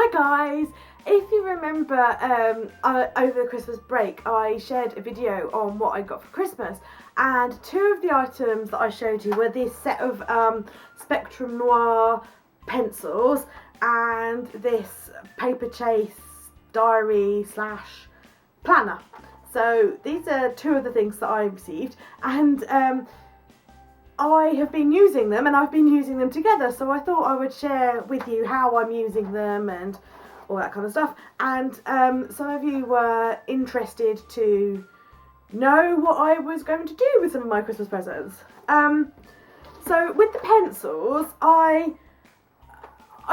Hi guys! If you remember over the Christmas break I shared a video on what I got for Christmas, and two of the items that I showed you were this set of Spectrum Noir pencils and this paper chase diary / planner. So these are two of the things that I received, and I have been using them, and I've been using them together, so I thought I would share with you how I'm using them and all that kind of stuff. And some of you were interested to know what I was going to do with some of my Christmas presents. So with the pencils, I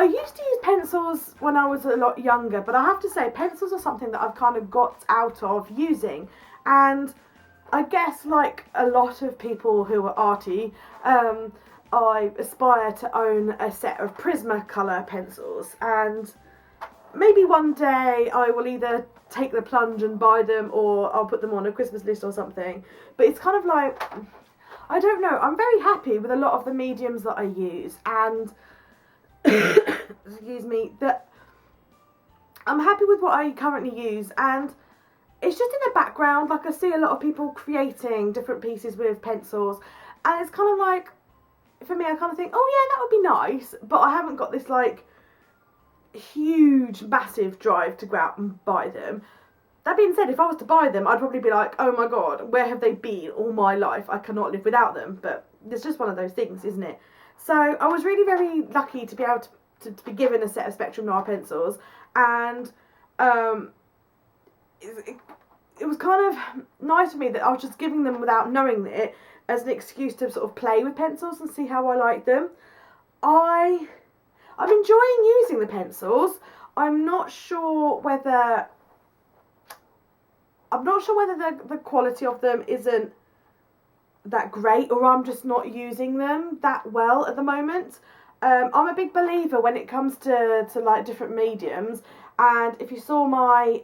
used to use pencils when I was a lot younger, but I have to say pencils are something that I've kind of got out of using, and I guess like a lot of people who are arty, I aspire to own a set of Prismacolor pencils, and maybe one day I will either take the plunge and buy them, or I'll put them on a Christmas list or something. But it's kind of like, I don't know, I'm very happy with a lot of the mediums that I use, and excuse me, that I'm happy with what I currently use, and it's just in the background. Like, I see a lot of people creating different pieces with pencils, and it's kind of like, for me, I kind of think, oh yeah, that would be nice, but I haven't got this like huge, massive drive to go out and buy them. That being said, if I was to buy them, I'd probably be like, oh my god, where have they been all my life? I cannot live without them. But it's just one of those things, isn't it? So I was really very lucky to be able to be given a set of Spectrum Noir pencils, and it was kind of nice for me that I was just giving them without knowing it as an excuse to sort of play with pencils and see how I like them. I'm enjoying using the pencils. I'm not sure whether the quality of them isn't that great, or I'm just not using them that well at the moment. I'm a big believer when it comes to like different mediums, and if you saw my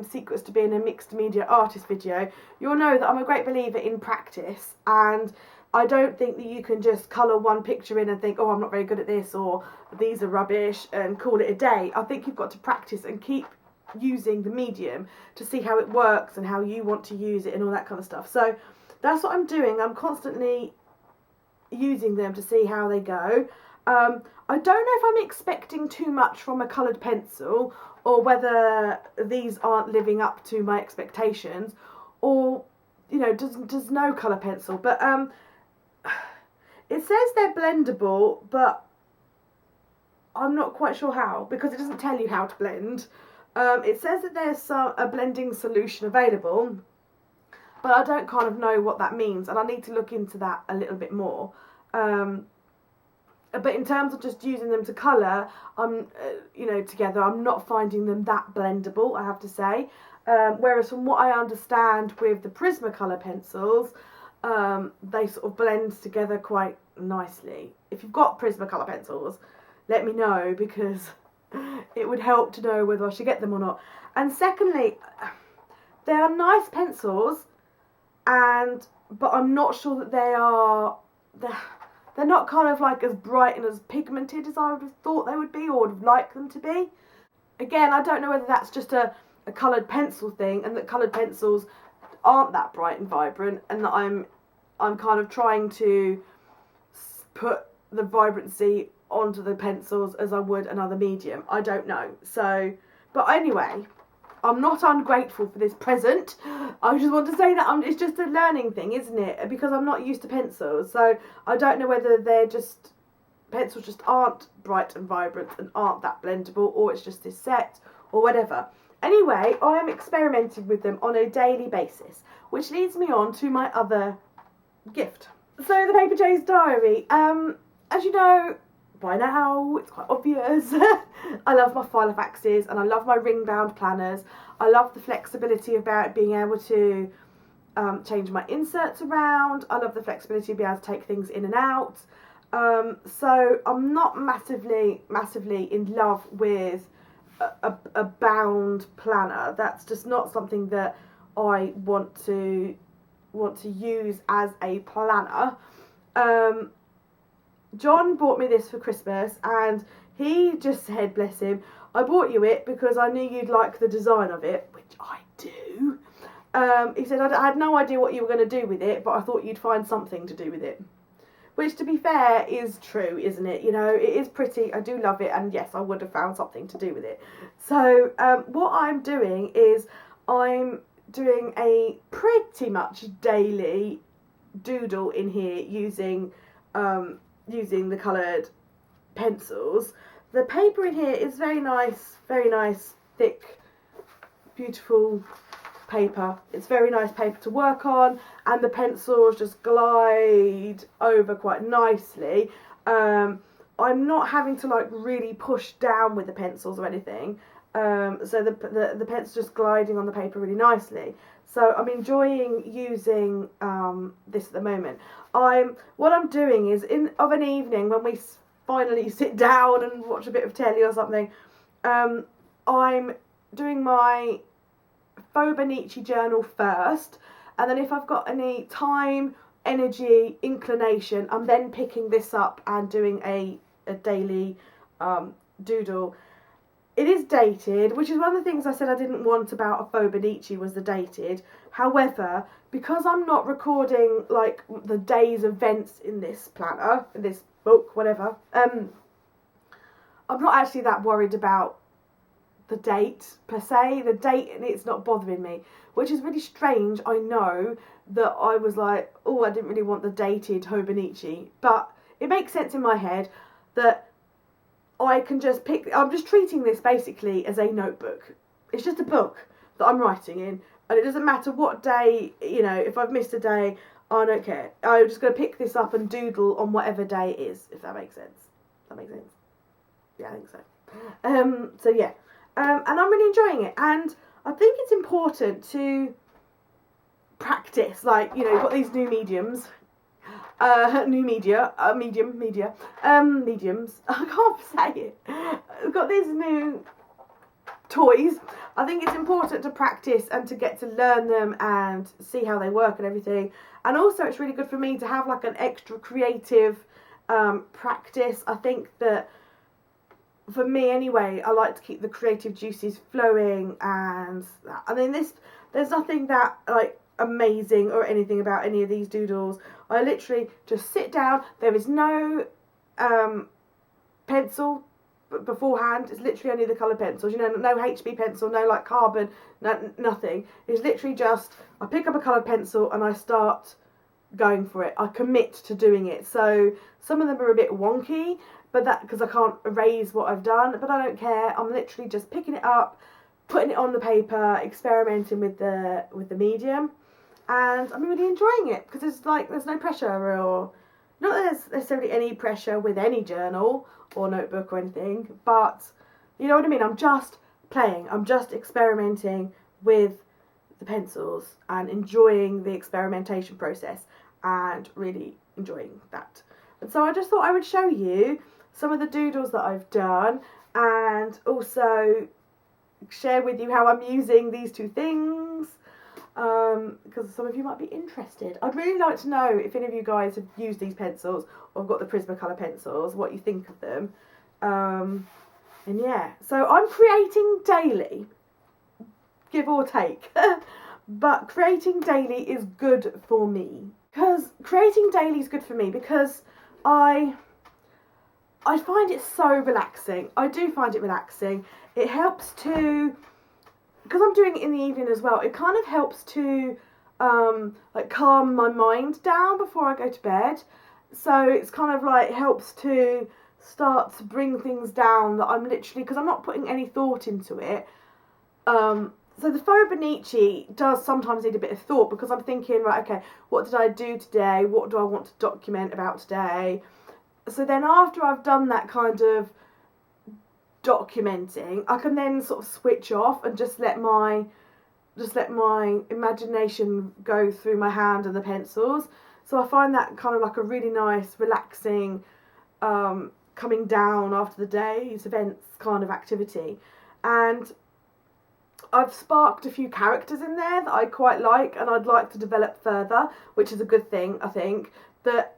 Secrets to Being a Mixed Media Artist video, you'll know that I'm a great believer in practice, and I don't think that you can just colour one picture in and think, oh, I'm not very good at this, or these are rubbish, and call it a day. I think you've got to practice and keep using the medium to see how it works and how you want to use it and all that kind of stuff. So that's what I'm doing. I'm constantly using them to see how they go. I don't know if I'm expecting too much from a coloured pencil, or whether these aren't living up to my expectations, or, you know, does no colour pencil. But it says they're blendable, but I'm not quite sure how, because it doesn't tell you how to blend. It says that there's a blending solution available, but I don't kind of know what that means, and I need to look into that a little bit more. But in terms of just using them to colour, together, I'm not finding them that blendable, I have to say. Whereas from what I understand with the Prismacolor pencils, they sort of blend together quite nicely. If you've got Prismacolor pencils, let me know, because it would help to know whether I should get them or not. And secondly, they are nice pencils, but I'm not sure that they're not kind of like as bright and as pigmented as I would have thought they would be, or would have liked them to be. Again, I don't know whether that's just a coloured pencil thing, and that coloured pencils aren't that bright and vibrant, and that I'm kind of trying to put the vibrancy onto the pencils as I would another medium. I don't know. So, but anyway, I'm not ungrateful for this present. I just want to say that it's just a learning thing, isn't it? Because I'm not used to pencils, so I don't know whether pencils just aren't bright and vibrant and aren't that blendable, or it's just this set, or whatever. Anyway, I am experimenting with them on a daily basis, which leads me on to my other gift. So the Paper Chase Diary, as you know by now, it's quite obvious, I love my Filofaxes, and I love my ring-bound planners. I love the flexibility about being able to change my inserts around. I love the flexibility of being able to take things in and out. So I'm not massively in love with a bound planner. That's just not something that I want to use as a planner. John bought me this for Christmas, and he just said, bless him, I bought you it because I knew you'd like the design of it, which I do. He said, I had no idea what you were going to do with it, but I thought you'd find something to do with it. Which, to be fair, is true, isn't it? You know, it is pretty. I do love it, and yes, I would have found something to do with it. So what I'm doing is I'm doing a pretty much daily doodle in here using the coloured pencils. The paper in here is very nice, thick, beautiful paper. It's very nice paper to work on, and the pencils just glide over quite nicely. I'm not having to like really push down with the pencils or anything, so the pencil's just gliding on the paper really nicely. So I'm enjoying using this at the moment. What I'm doing is of an evening when we finally sit down and watch a bit of telly or something, I'm doing my Fauxbonichi journal first, and then if I've got any time, energy, inclination, I'm then picking this up and doing a daily doodle. It is dated, which is one of the things I said I didn't want about a Fauxbonichi was the dated. However, because I'm not recording like the day's events in this planner, in this book, whatever, I'm not actually that worried about the date per se. The date, and it's not bothering me, which is really strange. I know that I was like, oh, I didn't really want the dated Fauxbonichi, but it makes sense in my head that I can just I'm just treating this basically as a notebook. It's just a book that I'm writing in, and it doesn't matter what day, you know, if I've missed a day, I don't care. I'm just going to pick this up and doodle on whatever day it is, if that makes sense. That makes sense? Yeah, I think so. So yeah. And I'm really enjoying it, and I think it's important to practice, like, you know, you've got these new mediums, mediums, I can't say it, we've got these new toys. I think it's important to practice and to get to learn them and see how they work and everything, and also it's really good for me to have like an extra creative practice. I think that for me anyway, I like to keep the creative juices flowing, and I mean there's nothing that like amazing or anything about any of these doodles. I literally just sit down, there is no pencil beforehand, it's literally only the colour pencils, you know, no HB pencil, no like carbon, nothing. It's literally just, I pick up a coloured pencil and I start going for it. I commit to doing it. So some of them are a bit wonky, but that because I can't erase what I've done, but I don't care. I'm literally just picking it up, putting it on the paper, experimenting with the medium, and I'm really enjoying it because there's no pressure, or not that there's necessarily any pressure with any journal or notebook or anything, but you know what I mean. I'm just playing. I'm just experimenting with the pencils and enjoying the experimentation process and really enjoying that. And so I just thought I would show you some of the doodles that I've done, and also share with you how I'm using these two things, because some of you might be interested. I'd really like to know if any of you guys have used these pencils or got the Prismacolor pencils, what you think of them. And yeah, so I'm creating daily, give or take, but creating daily is good for me. Because creating daily is good for me because I find it so relaxing. I do find it relaxing. It helps to, because I'm doing it in the evening as well, it kind of helps to like calm my mind down before I go to bed. So it's kind of like helps to start to bring things down that I'm literally, because I'm not putting any thought into it. So the Fauxbonichi does sometimes need a bit of thought, because I'm thinking, right, okay, what did I do today? What do I want to document about today? So then after I've done that kind of documenting, I can then sort of switch off and just let my imagination go through my hand and the pencils. So I find that kind of like a really nice, relaxing, coming down after the day's events kind of activity. And I've sparked a few characters in there that I quite like and I'd like to develop further, which is a good thing, I think. But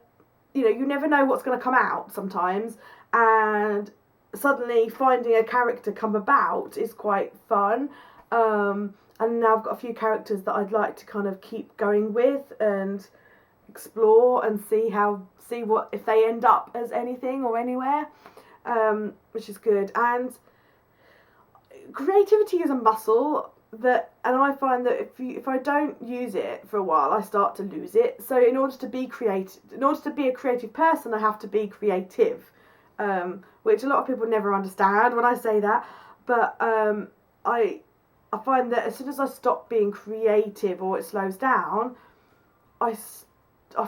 you know, you never know what's going to come out sometimes, and suddenly finding a character come about is quite fun. And now I've got a few characters that I'd like to kind of keep going with and explore and see what if they end up as anything or anywhere, which is good. And creativity is a muscle that, and I find that if I don't use it for a while, I start to lose it. So in order to be a creative person, I have to be creative, which a lot of people never understand when I say that. But I find that as soon as I stop being creative or it slows down, I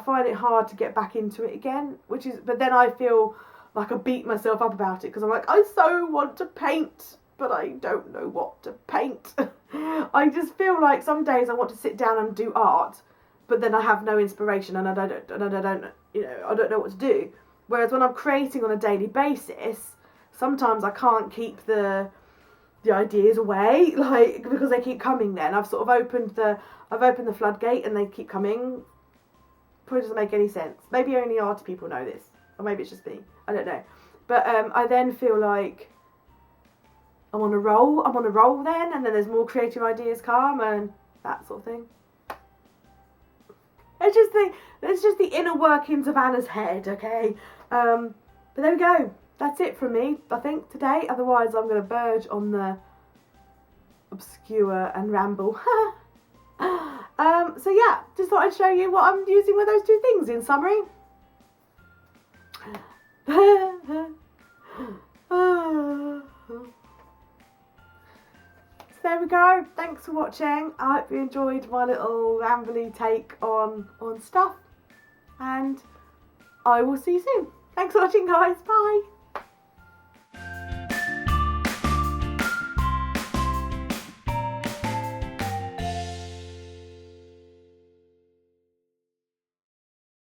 find it hard to get back into it again. But then I feel like I beat myself up about it because I'm like, I so want to paint, but I don't know what to paint. I just feel like some days I want to sit down and do art, but then I have no inspiration and I don't know what to do. Whereas when I'm creating on a daily basis, sometimes I can't keep the ideas away, like, because they keep coming. Then I've sort of opened the floodgate and they keep coming. Probably doesn't make any sense. Maybe only art people know this, or maybe it's just me. I don't know. But I then feel like I'm on a roll then, and then there's more creative ideas come and that sort of thing. It's just the inner workings of Anna's head, okay? But there we go. That's it from me, I think, today. Otherwise, I'm going to verge on the obscure and ramble. So yeah, just thought I'd show you what I'm using with those two things in summary. So there we go. Thanks for watching. I hope you enjoyed my little rambly take on stuff. And I will see you soon. Thanks for watching, guys. Bye.